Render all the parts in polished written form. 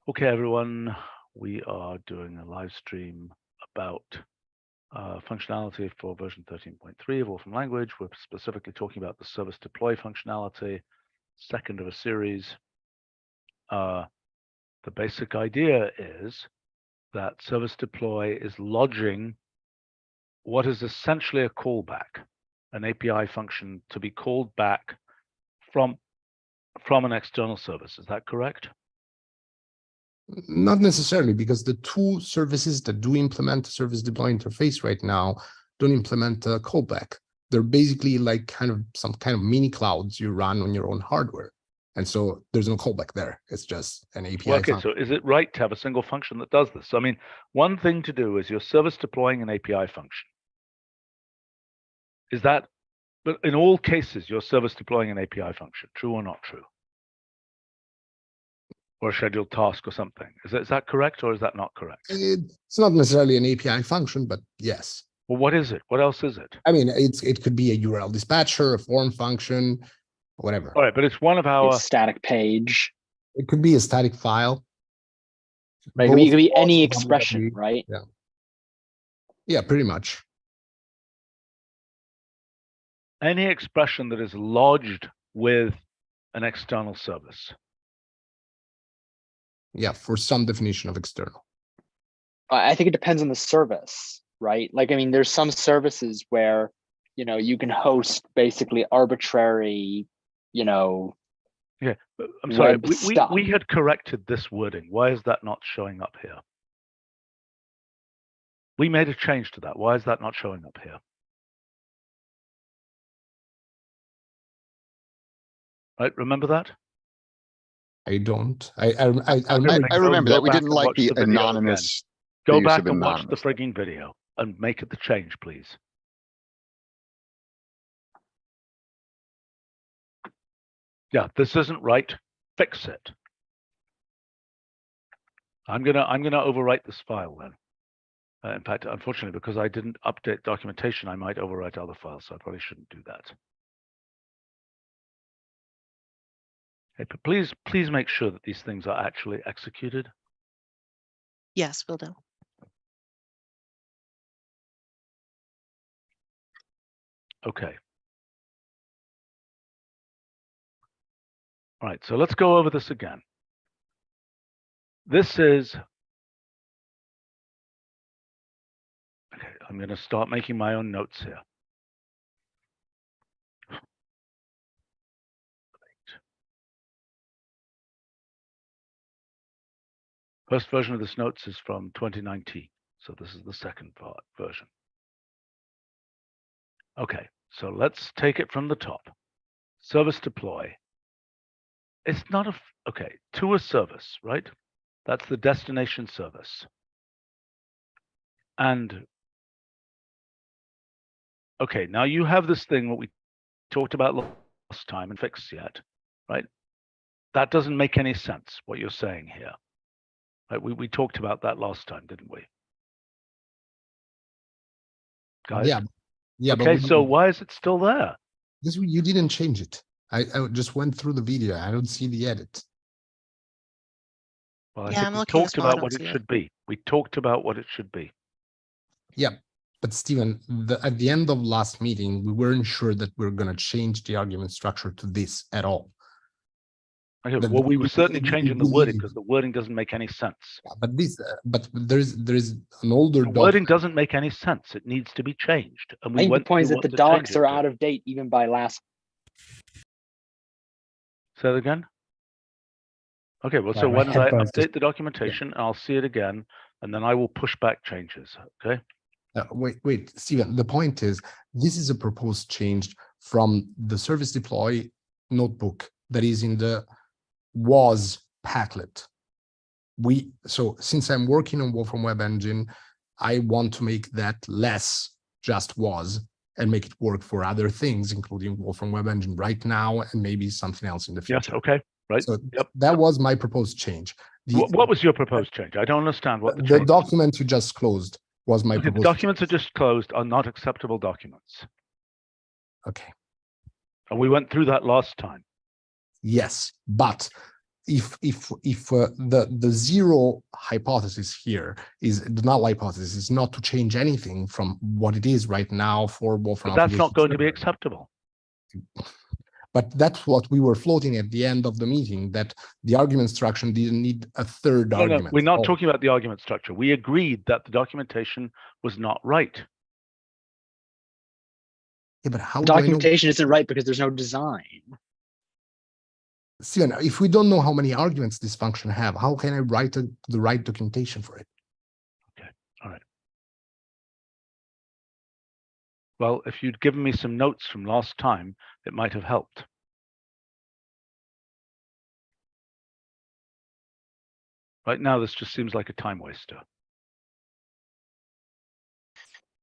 Okay, everyone, we are doing a live stream about functionality for version 13.3 of Wolfram Language. We're specifically talking about the ServiceDeploy functionality, second of a series. The basic idea is that ServiceDeploy is lodging what is essentially a callback, an API function to be called back from an external service. Is that correct? Not necessarily, because the two services that do implement the ServiceDeploy interface right now don't implement a callback. They're basically like some kind of mini clouds you run on your own hardware. And so there's no callback there. It's just an API okay, function. So is it right to have a single function that does this? I mean, one thing to do is you're service deploying an API function. Is that, but in all cases, you're service deploying an API function, true or not true? Or a scheduled task or something. Is that correct or is that not correct? It's not necessarily an API function, but yes. Well, what is it? What else is it? I mean, it could be a URL dispatcher, a form function, whatever. All right, but it's one of our static page. It could be a static file. Right, it could be any expression, right? Yeah. Yeah, pretty much. Any expression that is lodged with an external service. Yeah, for some definition of external. I think it depends on the service, right? Like, I mean, there's some services where, you can host basically arbitrary, Yeah, I'm sorry, we had corrected this wording. Why is that not showing up here? We made a change to that. Why is that not showing up here? Right, remember that? I don't. I remember that we didn't like the anonymous. Go back and watch the frigging video and make it the change, please. Yeah, this isn't right. Fix it. I'm gonna overwrite this file then. In fact, unfortunately, because I didn't update documentation, I might overwrite other files, so I probably shouldn't do that. Okay, but please make sure that these things are actually executed. Yes, will do. Okay. All right, so let's go over this again. This is, okay, I'm going to start making my own notes here. First version of this notes is from 2019, so this is the second version. Okay, so let's take it from the top. Service deploy. It's not okay, to a service, right? That's the destination service. And okay, now you have this thing what we talked about last time and fixed yet, right? That doesn't make any sense, what you're saying here. Right, we talked about that last time, didn't we? Guys? Yeah. Okay, so why is it still there? Because you didn't change it. I just went through the video. I don't see the edit. Well, I think we talked about what it should be. We talked about what it should be. Yeah, but Stephen, at the end of last meeting, we weren't sure that we're going to change the argument structure to this at all. Okay, well, we were certainly changing the wording because the wording doesn't make any sense. Yeah, but there's an older the wording doesn't make any sense. It needs to be changed. And I think the point is that the docs are out of date even by last. Say that again. Okay, well, so why don't I update the documentation and I'll see it again, and then I will push back changes. Okay. Wait, Stephen. The point is, this is a proposed change from the ServiceDeploy notebook that is in the was Packlet. So since I'm working on Wolfram Web Engine, I want to make that less just was and make it work for other things, including Wolfram Web Engine right now and maybe something else in the future. Yes, okay, right. So that was my proposed change. What was your proposed change? I don't understand what the document you just closed was my proposed. The documents change. are just closed are not acceptable documents. Okay. And we went through that last time. Yes, but if the zero hypothesis here is the null hypothesis is not to change anything from what it is right now for Wolfram. But that's not going to be acceptable. But that's what we were floating at the end of the meeting, that the argument structure didn't need a third argument. No, we're not talking about the argument structure. We agreed that the documentation was not right. Yeah, but how Documentation isn't right because there's no design. Steven, if we don't know how many arguments this function have, how can I write the right documentation for it? Okay, all right. Well, if you'd given me some notes from last time, it might have helped. Right now, this just seems like a time waster.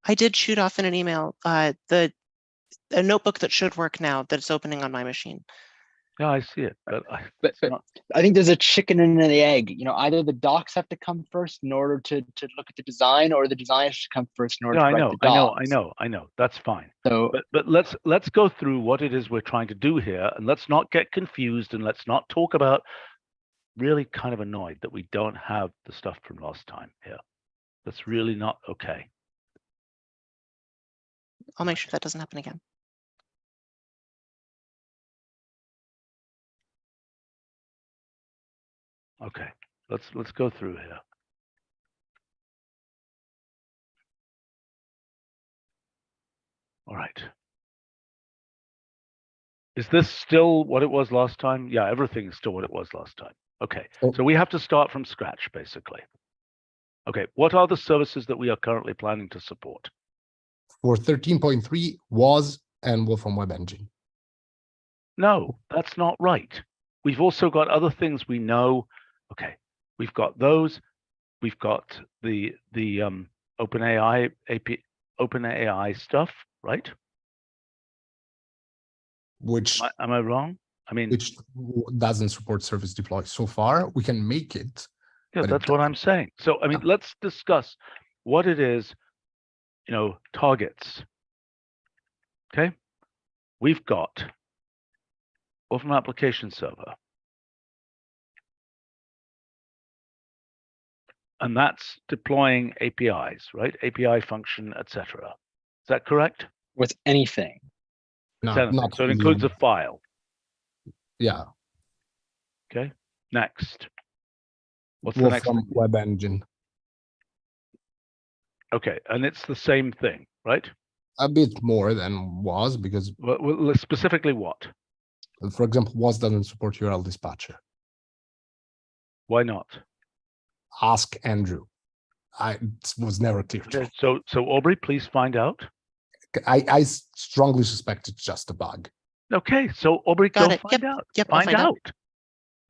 I did shoot off in an email a notebook that should work now that's opening on my machine. Yeah, I see it, but I think there's a chicken and an egg. You know, either the docs have to come first in order to look at the design, or the design should come first in order to write the docs. I know. That's fine. So, but let's go through what it is we're trying to do here, and let's not get confused, and let's not talk about. Really kind of annoyed that we don't have the stuff from last time here. That's really not okay. I'll make sure that doesn't happen again. Okay, let's go through here. All right. Is this still what it was last time? Yeah, everything is still what it was last time. Okay, so we have to start from scratch, basically. Okay, what are the services that we are currently planning to support? For 13.3 WAS and Wolfram Web Engine. No, that's not right. We've also got other things we know. Okay, we've got those. We've got the OpenAI stuff, right? Which am I wrong? I mean, which doesn't support ServiceDeploy so far. We can make it. Yeah, that's what I'm saying. So, I mean, let's discuss what it is, you know, targets. Okay. We've got Wolfram Application Server. And that's deploying APIs, right? API function, etc. Is that correct? With anything. No, not so it includes a file. Yeah. Okay. Next. What's the next thing? Web Engine. Okay, and it's the same thing, right? A bit more than WAS because. Well, specifically what? For example, WAS doesn't support URL dispatcher. Why not? Ask Andrew. It was never clear. Okay, so Aubrey, please find out. I strongly suspect it's just a bug. Okay, so Aubrey, go find out. Yep, find out.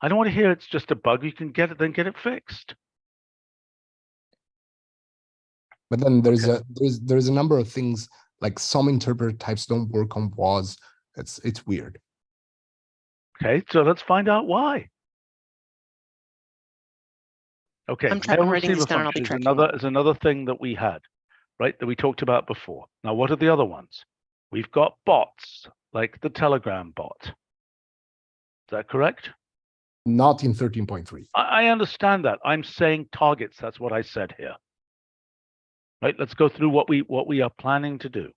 I don't want to hear it's just a bug. You can get it, then get it fixed. But then there's a number of things, like some interpreter types don't work on WAS. It's weird. Okay, so let's find out why. Okay, I'm writing these down and I'll be tracking. Is another thing that we had, right? That we talked about before. Now, what are the other ones? We've got bots, like the Telegram bot. Is that correct? Not in 13.3. I understand that. I'm saying targets. That's what I said here. Right. Let's go through what we are planning to do,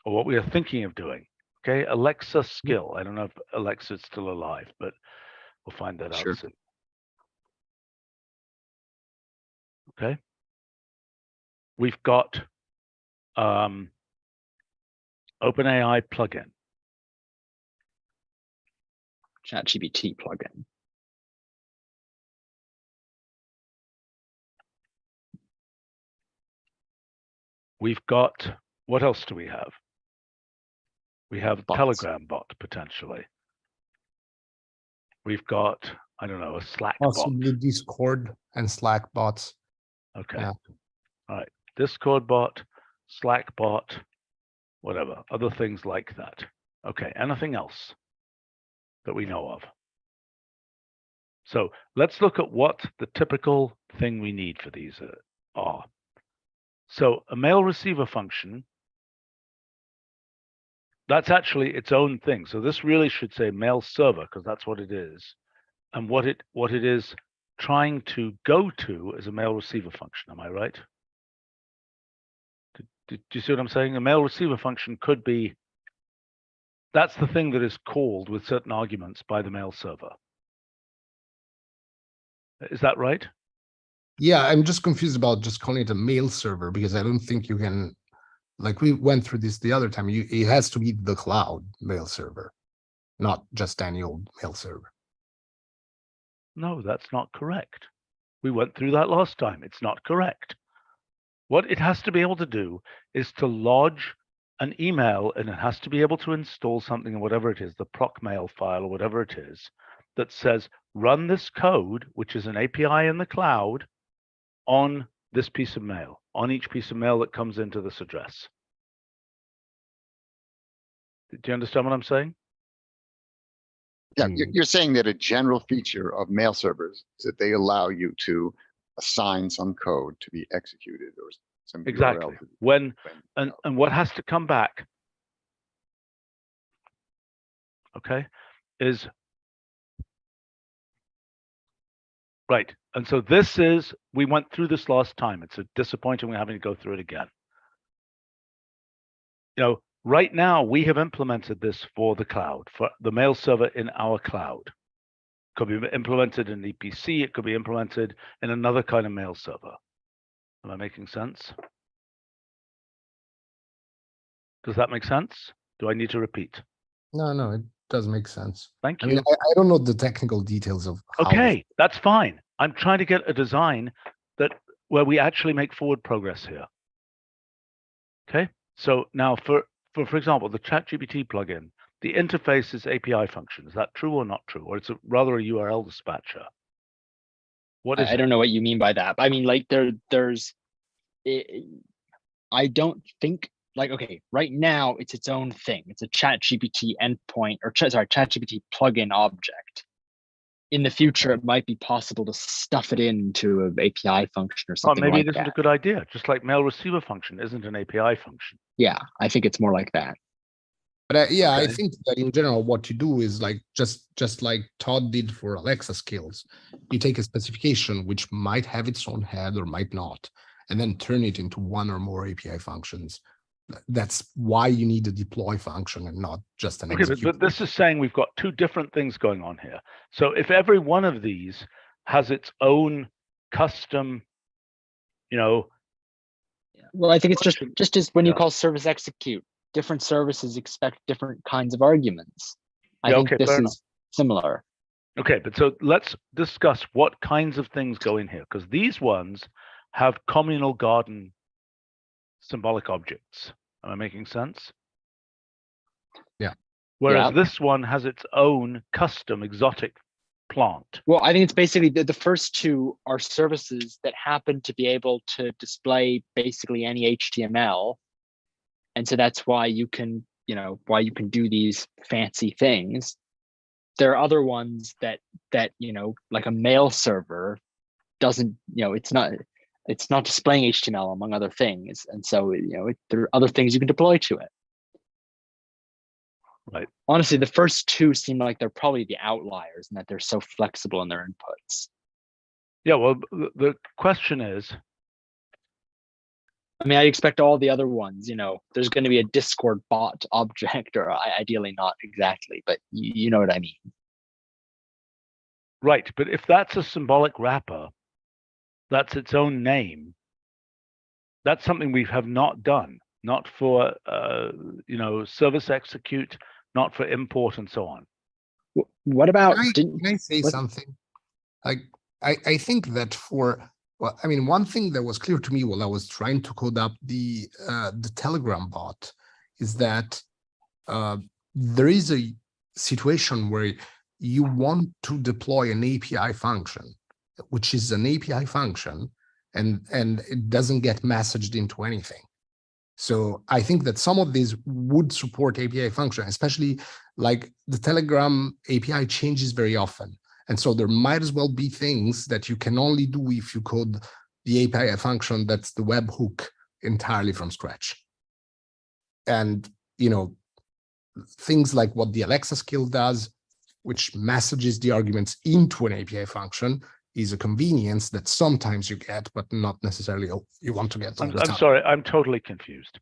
or what we are thinking of doing. Okay. Alexa skill. I don't know if Alexa's still alive, but we'll find that out soon. Okay. We've got OpenAI plugin. ChatGPT plugin. We've got, what else do we have? We have Bots. Telegram bot potentially. We've got, I don't know, a Slack bot. Possibly Discord and Slack bots. Okay. Yeah. All right. Discord bot, Slack bot, whatever, other things like that. Okay. Anything else that we know of? So let's look at what the typical thing we need for these are. So a mail receiver function, that's actually its own thing. So this really should say mail server, because that's what it is. and what it is trying to go to is a mail receiver function. Am I right? Do you see what I'm saying? A mail receiver function could be, that's the thing that is called with certain arguments by the mail server. Is that right? Yeah, I'm just confused about just calling it a mail server, because I don't think you can, like we went through this the other time, it has to be the cloud mail server, not just any old mail server. No, that's not correct. We went through that last time. It's not correct. What it has to be able to do is to lodge an email, and it has to be able to install something, whatever it is, the proc mail file or whatever it is, that says, run this code, which is an API in the cloud, on this piece of mail, on each piece of mail that comes into this address. Do you understand what I'm saying? Yeah, you're saying that a general feature of mail servers is that they allow you to assign some code to be executed or some Exactly. URL to be, When and what has to come back, okay, is right. And so this is, we went through this last time. It's disappointing we're having to go through it again. You know, right now we have implemented this for the cloud, for the mail server in our cloud. Could be implemented in EPC. It could be implemented in another kind of mail server. Am I making sense? Does that make sense? Do I need to repeat? No, it does make sense. Thank I you. mean, I don't know the technical details of how Okay, that's fine. I'm trying to get a design that where we actually make forward progress here. Okay, so now for example, the ChatGPT plugin, the interface is API function. Is that true or not true? Or it's rather a URL dispatcher? What is I don't know what you mean by that. I mean, like I don't think, like, okay, right now it's its own thing. It's a ChatGPT endpoint, or ChatGPT plugin object. In the future, it might be possible to stuff it into an API function or something maybe like it isn't that. a good idea. Just like mail receiver function isn't an API function. Yeah, I think it's more like that. But yeah, I Okay. think that in general, what you do is like just like Todd did for Alexa skills. You take a specification which might have its own head or might not, and then turn it into one or more API functions. That's why you need a deploy function and not just an execute. But this is saying we've got two different things going on here. So if every one of these has its own custom, you know. Well, I think it's just as when you call service execute, different services expect different kinds of arguments. I think this is similar. Okay, but so let's discuss what kinds of things go in here, because these ones have communal garden symbolic objects. Am I making sense? Yeah. Whereas this one has its own custom exotic plant. Well, I think it's basically the first two are services that happen to be able to display basically any HTML. And so that's why you can, do these fancy things. There are other ones that, like a mail server doesn't, it's not displaying HTML among other things. And so, there are other things you can deploy to it. Right. Honestly, the first two seem like they're probably the outliers and that they're so flexible in their inputs. Yeah, well, the question is, I mean, I expect all the other ones, there's going to be a Discord bot object, or ideally not exactly, but you know what I mean. Right, but if that's a symbolic wrapper, that's its own name. That's something we have not done, not for, service execute, not for import and so on. What about, can I say something? Like, I think that well, I mean, one thing that was clear to me while I was trying to code up the Telegram bot is that there is a situation where you want to deploy an API function, which is an API function, and it doesn't get messaged into anything. So I think that some of these would support API function, especially like the Telegram API changes very often. And so there might as well be things that you can only do if you code the API function that's the webhook entirely from scratch. And, things like what the Alexa skill does, which messages the arguments into an API function, is a convenience that sometimes you get, but not necessarily you want to get all the time. I'm sorry, I'm totally confused.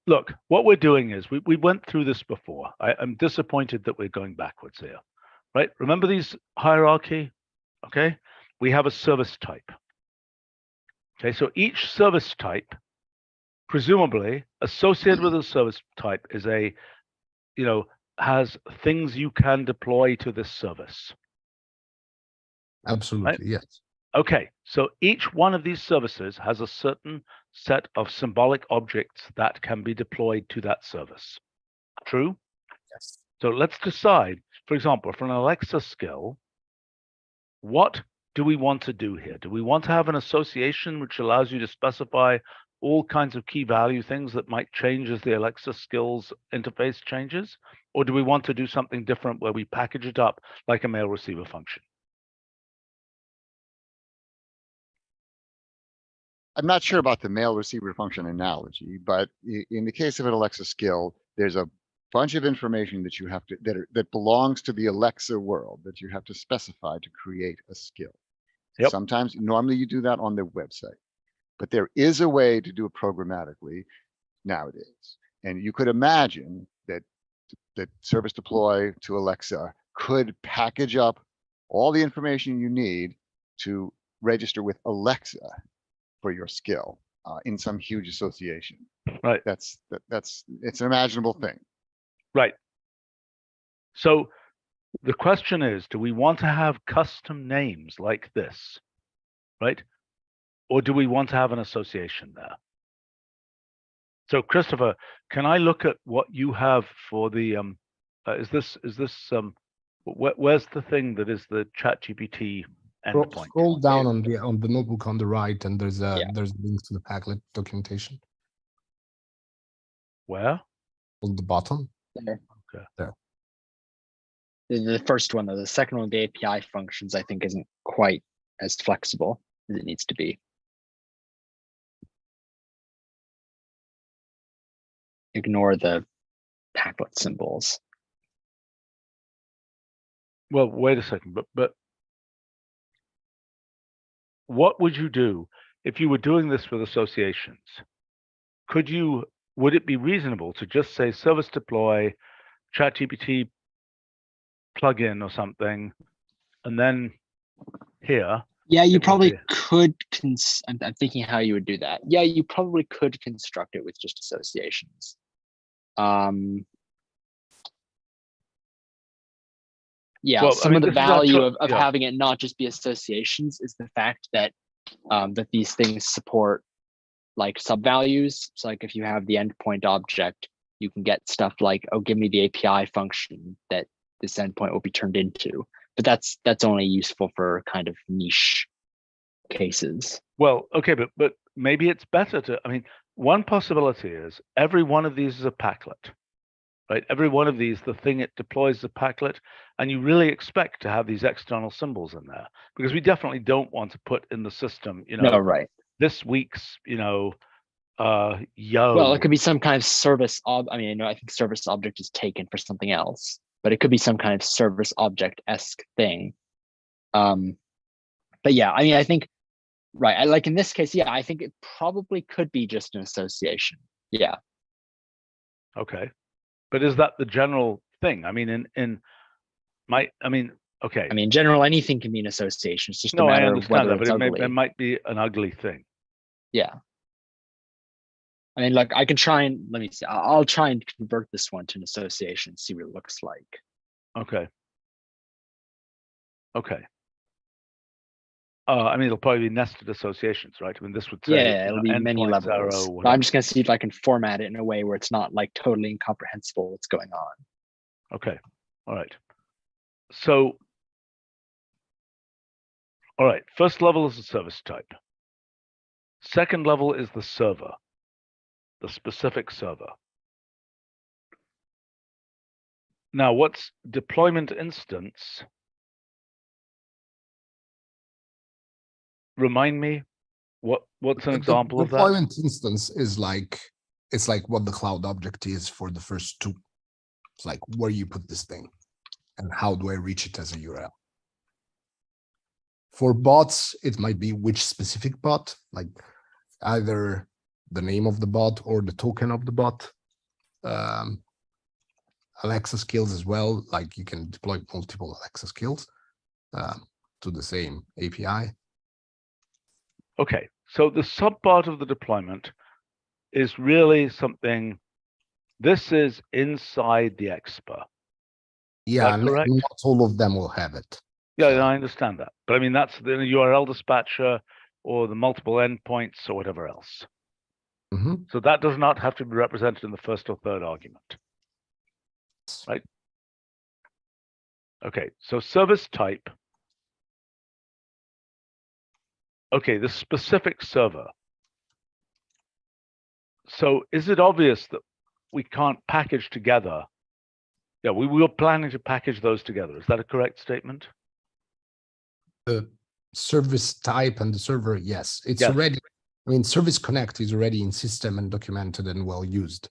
Look, what we're doing is we went through this before. I'm disappointed that we're going backwards here, right? Remember these hierarchy? Okay, we have a service type. Okay, so each service type, presumably associated with a service type, is a, has things you can deploy to this service. Absolutely, right? Yes. Okay, so each one of these services has a certain set of symbolic objects that can be deployed to that service. True? Yes. So let's decide, for example, for an Alexa skill, what do we want to do here? Do we want to have an association which allows you to specify all kinds of key value things that might change as the Alexa skills interface changes? Or do we want to do something different where we package it up like a mail receiver function? I'm not sure about the mail receiver function analogy, but in the case of an Alexa skill, there's a bunch of information that you have to that belongs to the Alexa world that you have to specify to create a skill. Yep. Sometimes, normally you do that on their website, but there is a way to do it programmatically nowadays. And you could imagine that ServiceDeploy to Alexa could package up all the information you need to register with Alexa for your skill in some huge association. Right. It's an imaginable thing. Right. So the question is, do we want to have custom names like this, right? Or do we want to have an association there? So Christopher, can I look at what you have for the, where's the thing that is the ChatGPT endpoint? Scroll down on the notebook on the right, and there's a link to the Packlet documentation. Where? On the bottom. There. Okay. There. The first one, though, the second one, the API functions, I think isn't quite as flexible as it needs to be. Ignore the Packlet symbols. Well, wait a second, but what would you do if you were doing this with associations? Would it be reasonable to just say ServiceDeploy, ChatGPT plugin or something, and then here? Yeah, you probably could. I'm thinking how you would do that. Yeah, you probably could construct it with just associations. Yeah, well, some of the value of having it not just be associations is the fact that that these things support like sub-values. So like if you have the endpoint object, you can get stuff like, oh, give me the API function that this endpoint will be turned into. But that's only useful for kind of niche cases. Well, okay, but maybe it's better to, I mean, one possibility is every one of these is a Packlet, right? Every one of these, the thing it deploys the Packlet, and you really expect to have these external symbols in there, because we definitely don't want to put in the system, no, right. This week's, yo. Well, it could be some kind of service. I mean, I think service object is taken for something else, but it could be some kind of service object-esque thing. But yeah, I mean, I think, right, like in this case, yeah, I think it probably could be just an association. Yeah. Okay. But is that the general thing? I mean, okay. I mean, general, anything can be an association. It's just a matter of whether it's ugly. It might be an ugly thing. Yeah. I mean, like I can try and, let me see, I'll try and convert this one to an association, see what it looks like. Okay. Okay. I mean, it'll probably be nested associations, right? I mean, this would say, yeah, it'll be many levels. But I'm just going to see if I can format it in a way where it's not like totally incomprehensible what's going on. Okay. All right. So, all right. First level is the service type. Second level is the server, the specific server. Now, what's deployment instance? Remind me, what's an example of that? Deployment instance is like, it's like what the cloud object is for the first two. It's like where you put this thing. and how do I reach it as a URL. For bots, it might be which specific bot, like either the name of the bot or the token of the bot. Alexa skills as well, like you can deploy multiple Alexa skills to the same API. Okay, so the subpart of the deployment is really something, this is inside the Expo. Yeah, that and correct? not all of them will have it. Yeah, So- I understand that. But I mean, that's the URL dispatcher or the multiple endpoints or whatever else. Mhm. So that does not have to be represented in the first or third argument. Right? Okay, so service type. Okay, the specific server. So is it obvious that we can't package together? Yeah, we were planning to package those together. Is that a correct statement? The service type and the server, yes, it's Yes. already, I mean, Service Connect is already in system and documented and well used.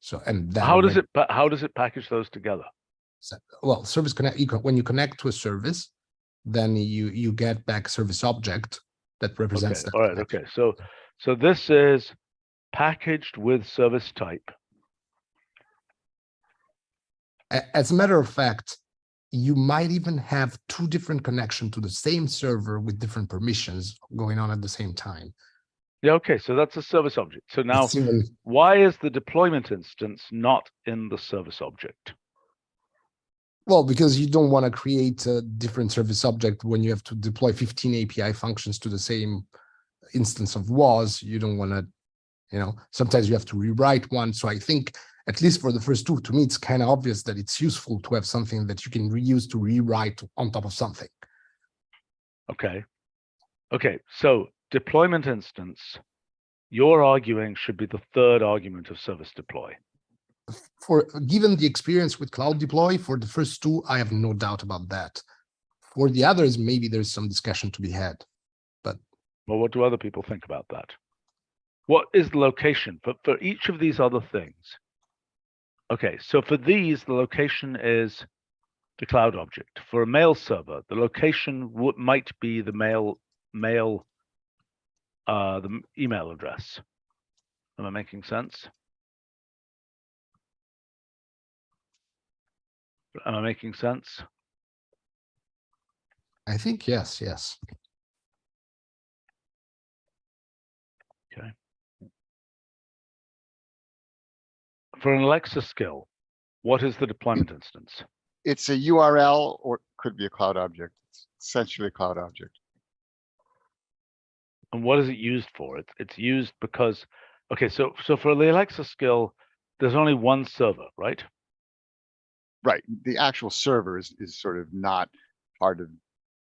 So, and that How does already- how does it package those together? well, Service Connect, when you connect to a service, then you get back service object that represents Okay, that. all right, connection. okay. So this is packaged with service type. As a matter of fact, you might even have two different connections to the same server with different permissions going on at the same time. Yeah, okay, so that's a service object. So now, It's even- why is the deployment instance not in the service object? well, because you don't want to create a different service object when you have to deploy 15 API functions to the same instance of WAS. You don't want to, sometimes you have to rewrite one. So I think, at least for the first two, to me, it's kind of obvious that it's useful to have something that you can reuse to rewrite on top of something. Okay. Okay, so deployment instance, you're arguing should be the third argument of service deploy. Given the experience with Cloud Deploy, for the first two, I have no doubt about that. For the others, maybe there's some discussion to be had. Well, what do other people think about that? What is the location for each of these other things? Okay, so for these, the location is the cloud object. For a mail server, the location might be the the email address. Am I making sense? Am I making sense? I think yes. Okay. For an Alexa skill, what is the deployment instance? It's a URL or could be a cloud object. It's essentially a cloud object. And what is it used for? It's used because, okay, so for the Alexa skill, there's only one server, right? Right. The actual server is sort of not part of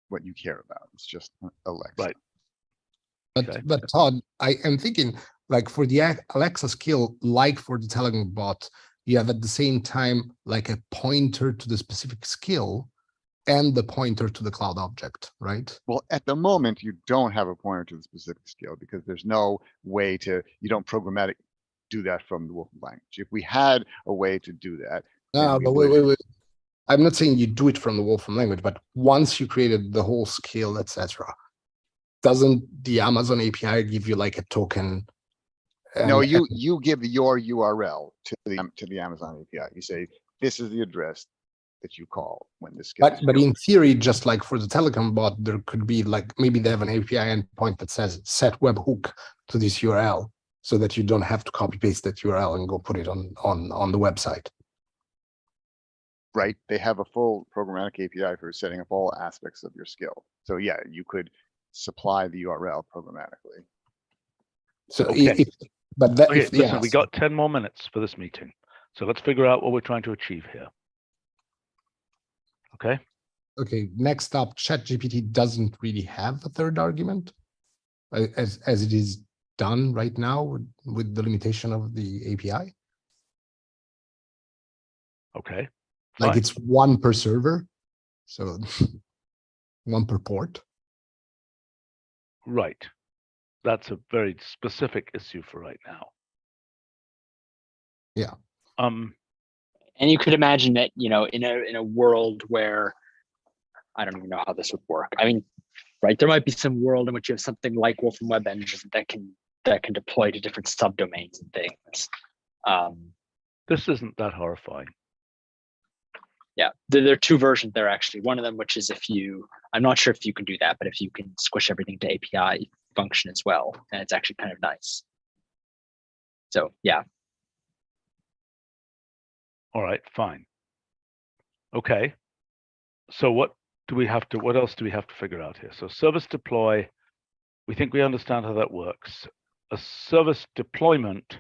what you care about. It's just Alexa. Right. Okay. But Todd, I am thinking, like for the Alexa skill, like for the Telegram bot, you have at the same time like a pointer to the specific skill and the pointer to the cloud object, right? Well, at the moment, you don't have a pointer to the specific skill because there's no way you don't programmatic do that from the Wolfram language. If we had a way to do that. No, we but wait. I'm not saying you do it from the Wolfram language, but once you created the whole skill, etc., doesn't the Amazon API give you like a token? No, you give your URL to the Amazon API. You say, this is the address that you call when this gets. But in theory, just like for the telecom bot, there could be like, maybe they have an API endpoint that says set webhook to this URL so that you don't have to copy paste that URL and go put it on the website. Right, they have a full programmatic API for setting up all aspects of your skill. So yeah, you could supply the URL programmatically. So Okay. Okay, if listen, we got 10 more minutes for this meeting. So let's figure out what we're trying to achieve here. Okay. Okay, next up, ChatGPT doesn't really have a third argument as it is done right now with the limitation of the API. Okay. Like Fine. it's one per server, so one per port. Right. That's a very specific issue for right now. Yeah. And you could imagine that, in a world where I don't even know how this would work. I mean, right, there might be some world in which you have something like Wolfram Web Engine that can deploy to different subdomains and things. This isn't that horrifying. Yeah, there are two versions there actually. One of them, which is I'm not sure if you can do that, but if you can squish everything to API function as well, and it's actually kind of nice. So yeah. All right, fine. Okay. So what else do we have to figure out here? So service deploy, we think we understand how that works. A service deployment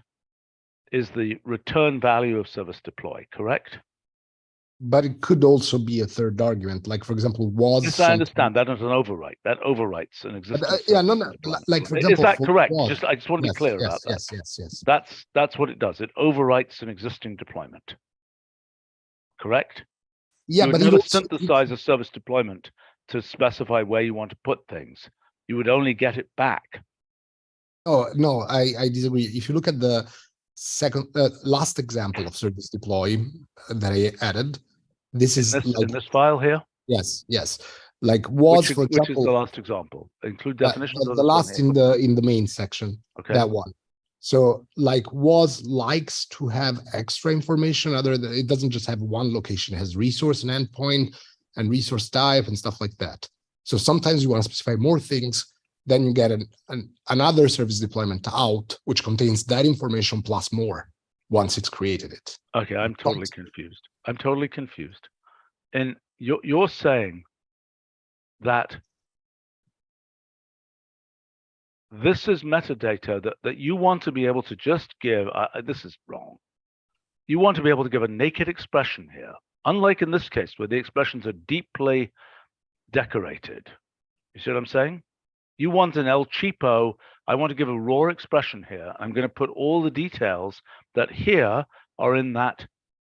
is the return value of service deploy, correct? But it could also be a third argument, like for example, was Yes, I understand that is an overwrite. That overwrites an existing. yeah, no, service deployment. like for example, is that correct? was, I just want to be clear about that. Yes. That's what it does. It overwrites an existing deployment. Correct? Yeah, you would but never also, synthesize a service deployment to specify where you want to put things. You would only get it back. Oh no, I disagree. If you look at the last example of service deploy that I added, this is in this file here. Yes. Like was, for example, which is the last example? Include definitions. The last in the main section. Okay. That one. So like was likes to have extra information other than it doesn't just have one location. It has resource and endpoint and resource type and stuff like that. So sometimes you want to specify more things. Then you get another service deployment out, which contains that information plus more once it's created it. Okay, I'm totally confused. And you're saying that this is metadata that you want to be able to just give. This is wrong. You want to be able to give a naked expression here, unlike in this case where the expressions are deeply decorated. You see what I'm saying? You want an El Cheapo. I want to give a raw expression here. I'm going to put all the details that here are in that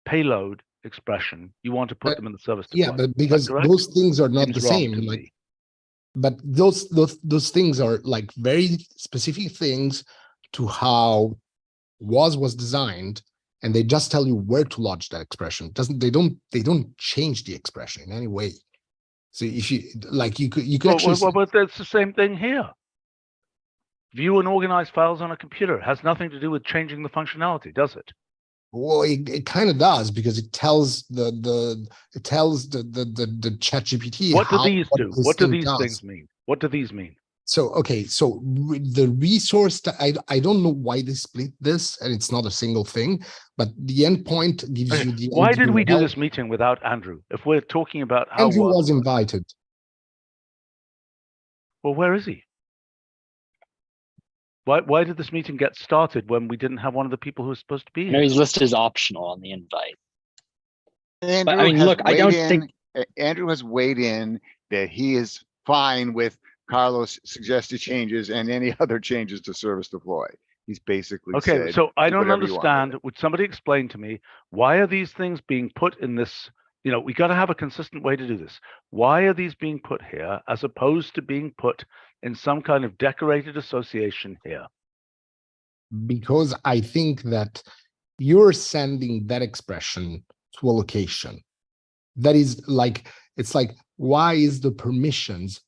payload expression. You want to put them in the service deploy. Yeah, but because those things are not the same. Like, but those things are like very specific things to how was designed, and they just tell you where to lodge that expression. They don't change the expression in any way. So if you like, you could actually. But that's the same thing here. View and organize files on a computer. It has nothing to do with changing the functionality, does it? Well, it kind of does, because it tells the ChatGPT. What do these do? What do these things mean? What do these mean? So okay, so the resource, I don't know why they split this, and it's not a single thing, but the endpoint gives you the. Why did we do this meeting without Andrew? If we're talking about how Andrew was invited. Well, where is he? Why did this meeting get started when we didn't have one of the people who was supposed to be here? No, he's listed as optional on the invite. Andrew, but I mean, look, I don't think Andrew has weighed in that he is fine with Carlos' suggested changes and any other changes to service deploy. He's basically okay. So I don't understand. Would somebody explain to me, why are these things being put in this? You know, we got to have a consistent way to do this. Why are these being put here as opposed to being put in some kind of decorated association here? Because I think that you're sending that expression to a location. That is like, it's like, why is the permissions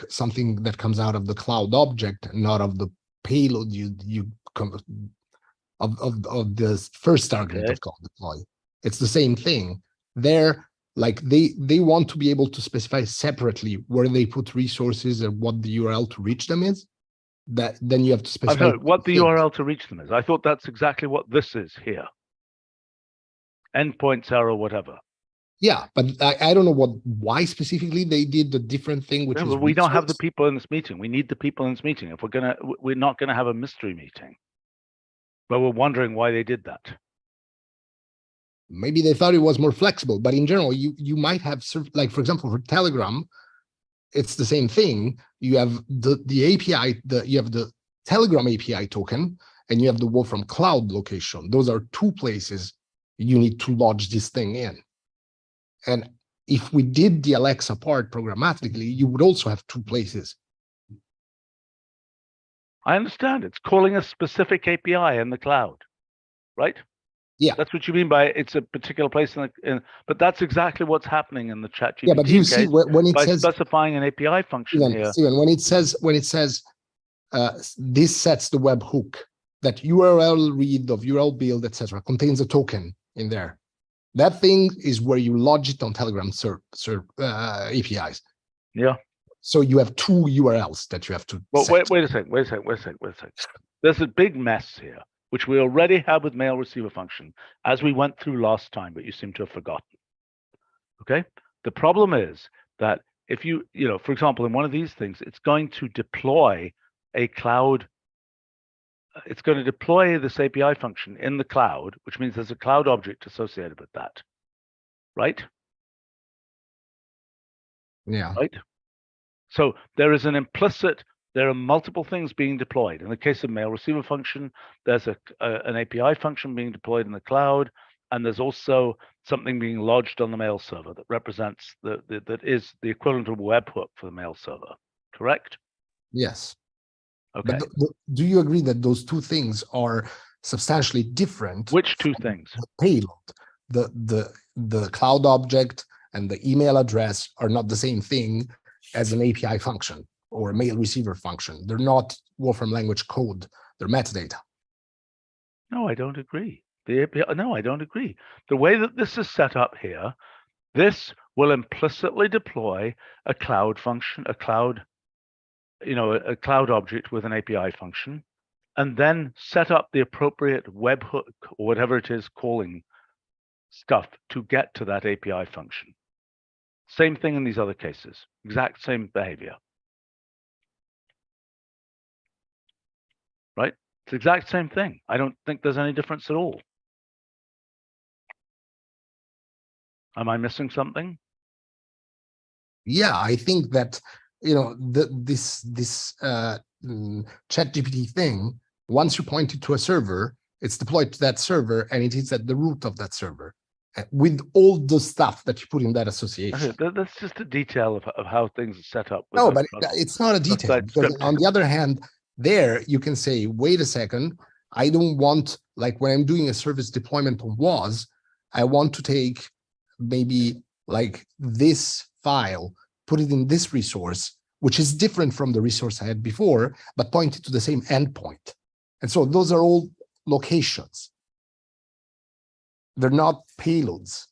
something that comes out of the cloud object, not of the payload of the first argument of cloud deploy? It's the same thing. They're like, they want to be able to specify separately where they put resources and what the URL to reach them is. That then you have to specify what the URL to reach them is. I thought that's exactly what this is here. Endpoints error, whatever. Yeah, but I don't know why specifically they did the different thing, which is we don't have the people in this meeting. We need the people in this meeting. If we're not gonna have a mystery meeting. But we're wondering why they did that. Maybe they thought it was more flexible, but in general, you might have, like for example, for Telegram, it's the same thing. You have the API, you have the Telegram API token, and you have the Wolfram Cloud location. Those are two places you need to lodge this thing in. And if we did the Alexa part programmatically, you would also have two places. I understand. It's calling a specific API in the cloud, right? Yeah. That's what you mean by it's a particular place but that's exactly what's happening in the ChatGPT Yeah, but you see case when it by says, specifying an API function here. Steven, when it says this sets the webhook that URL read of URL build, etc., contains a token in there. That thing is where you lodge it on Telegram APIs. Yeah. So you have two URLs that you have to. Well, set. wait a second. There's a big mess here, which we already have with mail receiver function, as we went through last time, but you seem to have forgotten. Okay. The problem is that if you for example, in one of these things, it's going to deploy a cloud. It's going to deploy this API function in the cloud, which means there's a cloud object associated with that, right? Yeah. Right. So there is an implicit. There are multiple things being deployed. In the case of mail receiver function, there's an API function being deployed in the cloud, and there's also something being lodged on the mail server that represents that is the equivalent of a webhook for the mail server. Correct? Yes. Okay. But do you agree that those two things are substantially different? Which two things? The payload, the cloud object and the email address are not the same thing as an API function or a mail receiver function. They're not Wolfram language code. They're metadata. No, I don't agree. The API. No, I don't agree. The way that this is set up here, this will implicitly deploy a cloud function, a cloud object with an API function, and then set up the appropriate webhook or whatever it is calling stuff to get to that API function. Same thing in these other cases, exact same behavior. Right? It's the exact same thing. I don't think there's any difference at all. Am I missing something? Yeah, I think that this ChatGPT thing, once you point it to a server, it's deployed to that server and it is at the root of that server with all the stuff that you put in that association. Okay, that's just a detail of how things are set up. No, but it's not a detail, because on the other hand, there you can say, wait a second, I don't want, like when I'm doing a service deployment on WAS, I want to take maybe like this file, put it in this resource, which is different from the resource I had before, but pointed to the same endpoint. And so those are all locations. They're not payloads.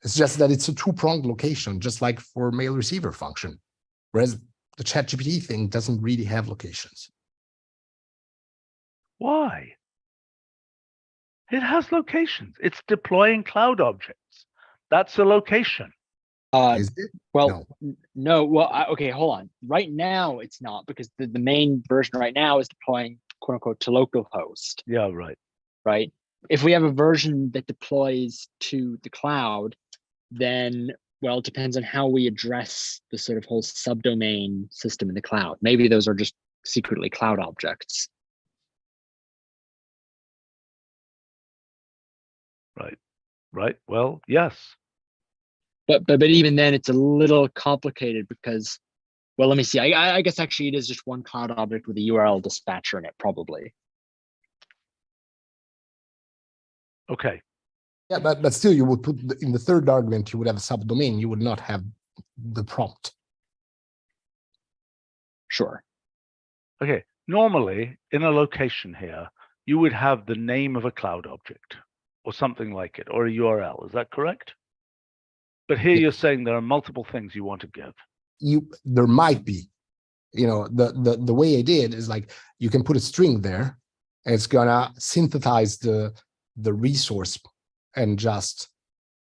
It's just that it's a two-pronged location, just like for mail receiver function, whereas the ChatGPT thing doesn't really have locations. Why? It has locations. It's deploying cloud objects. That's a location. Is it? Well, no. Well, okay, hold on. Right now, it's not, because the main version right now is deploying "quote unquote" to localhost. Yeah, right. Right. If we have a version that deploys to the cloud, then, well, it depends on how we address the sort of whole subdomain system in the cloud. Maybe those are just secretly cloud objects. Right. Well, yes. But even then, it's a little complicated because, well, let me see. I guess actually it is just one cloud object with a URL dispatcher in it, probably. Okay. Yeah, but still, you would put in the third argument, you would have a subdomain. You would not have the prompt. Sure. Okay. Normally, in a location here, you would have the name of a cloud object or something like it, or a URL. Is that correct? But here you're saying there are multiple things you want to give. There might be, the way I did is like, you can put a string there and it's gonna synthesize the resource and just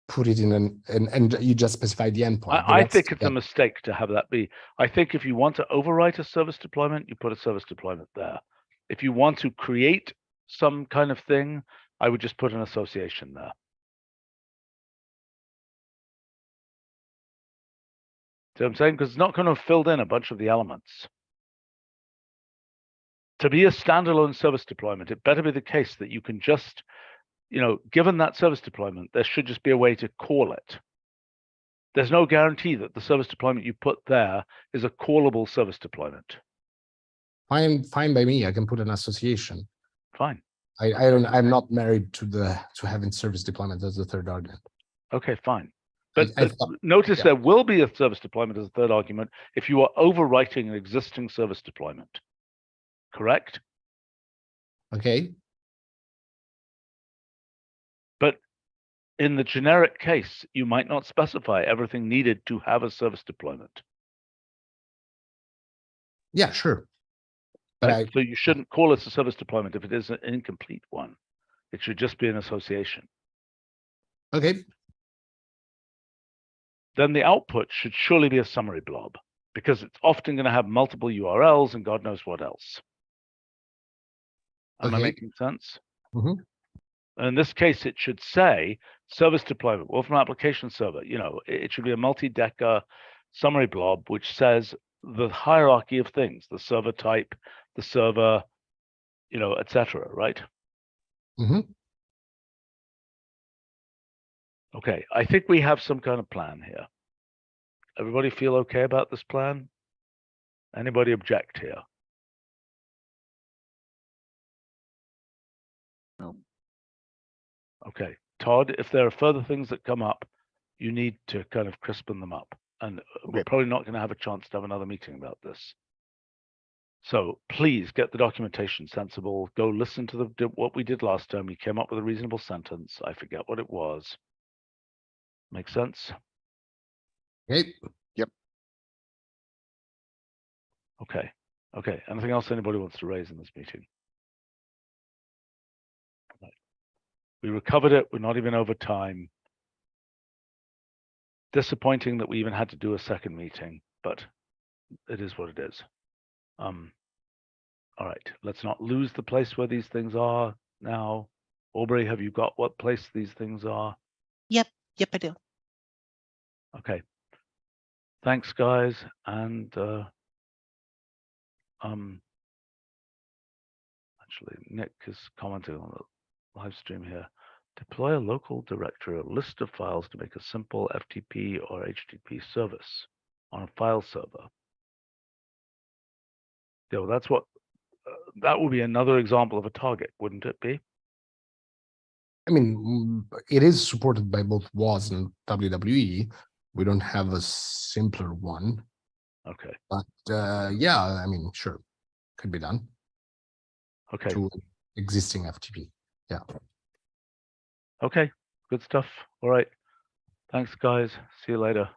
put it in and you just specify the endpoint. I think it's a mistake to have that be. I think if you want to overwrite a service deployment, you put a service deployment there. If you want to create some kind of thing, I would just put an association there. See what I'm saying? Because it's not going to have filled in a bunch of the elements. To be a standalone service deployment, it better be the case that you can just, given that service deployment, there should just be a way to call it. There's no guarantee that the service deployment you put there is a callable service deployment. Fine by me. I can put an association. Fine. I'm not married to having service deployment as the third argument. Okay, fine. But, I but thought- notice yeah. there will be a service deployment as a third argument if you are overwriting an existing service deployment. Correct? Okay. But in the generic case, you might not specify everything needed to have a service deployment. Yeah, sure. But Right? So you shouldn't call it a service deployment if it is an incomplete one. It should just be an association. okay. Then the output should surely be a summary blob because it's often going to have multiple URLs and God knows what else. Am I Okay. making sense? Mhm. In this case, it should say service deployment, Wolfram application server. You know, it should be a multi-decker summary blob, which says the hierarchy of things, the server type, the server, you know, etc. Right? Mhm. Okay, I think we have some kind of plan here. Everybody feel okay about this plan? Anybody object here? No. Okay, Todd, if there are further things that come up, you need to kind of crispen them up. And we're Okay. probably not going to have a chance to have another meeting about this. So please get the documentation sensible. Go listen to what we did last time. We came up with a reasonable sentence. I forget what it was. Make sense? Okay. Okay. Okay. Anything else anybody wants to raise in this meeting? Right. We recovered it. We're not even over time. Disappointing that we even had to do a second meeting, but it is what it is. All right, let's not lose the place where these things are now. Aubrey, have you got what place these things are? Yep, I do. Okay. Thanks, guys. And actually, Nick is commenting on the live stream here. Deploy a local directory, a list of files to make a simple FTP or HTTP service on a file server. Yeah, well, that's what that would be another example of a target, wouldn't it be? I mean, it is supported by both WAS and WWE. We don't have a simpler one, Okay. but yeah, I mean, sure, could be done Okay. to existing FTP. Yeah. Okay. Good stuff. All right. Thanks, guys. See you later.